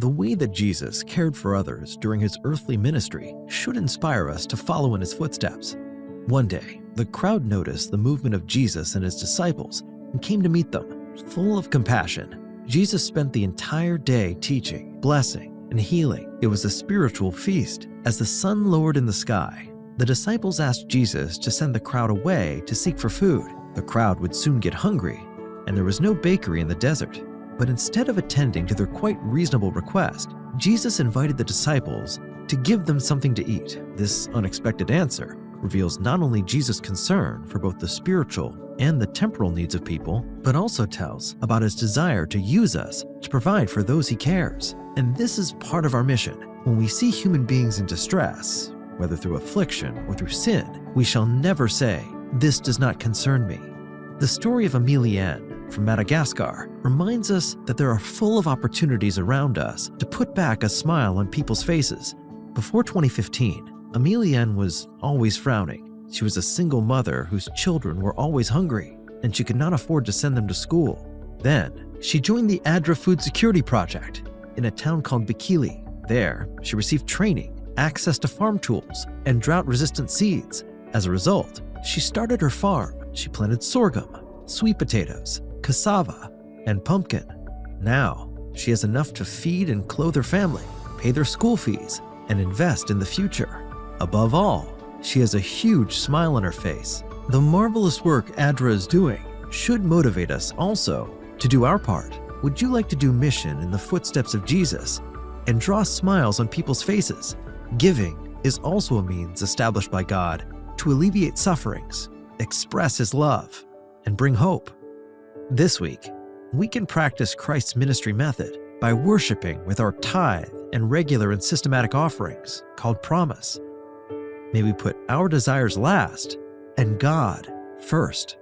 The way that Jesus cared for others during his earthly ministry should inspire us to follow in his footsteps. One day, the crowd noticed the movement of Jesus and his disciples and came to meet them, full of compassion. Jesus spent the entire day teaching, blessing, and healing. It was a spiritual feast. As the sun lowered in the sky, the disciples asked Jesus to send the crowd away to seek for food. The crowd would soon get hungry, and there was no bakery in the desert. But instead of attending to their quite reasonable request, Jesus invited the disciples to give them something to eat. This unexpected answer reveals not only Jesus' concern for both the spiritual and the temporal needs of people, but also tells about his desire to use us to provide for those he cares. And this is part of our mission. When we see human beings in distress, whether through affliction or through sin, we shall never say, "This does not concern me." The story of Emilienne from Madagascar reminds us that there are full of opportunities around us to put back a smile on people's faces. Before 2015, Emilienne was always frowning. She was a single mother whose children were always hungry, and she could not afford to send them to school. Then, she joined the ADRA Food Security Project in a town called Bikili. There, she received training, access to farm tools, and drought-resistant seeds. As a result, she started her farm. She planted sorghum, sweet potatoes, cassava, and pumpkin. Now, she has enough to feed and clothe her family, pay their school fees, and invest in the future. Above all, she has a huge smile on her face. The marvelous work ADRA is doing should motivate us also to do our part. Would you like to do mission in the footsteps of Jesus and draw smiles on people's faces? Giving is also a means established by God to alleviate sufferings, express his love, and bring hope. This week, we can practice Christ's ministry method by worshiping with our tithe and regular and systematic offerings called promise. May we put our desires last and God first.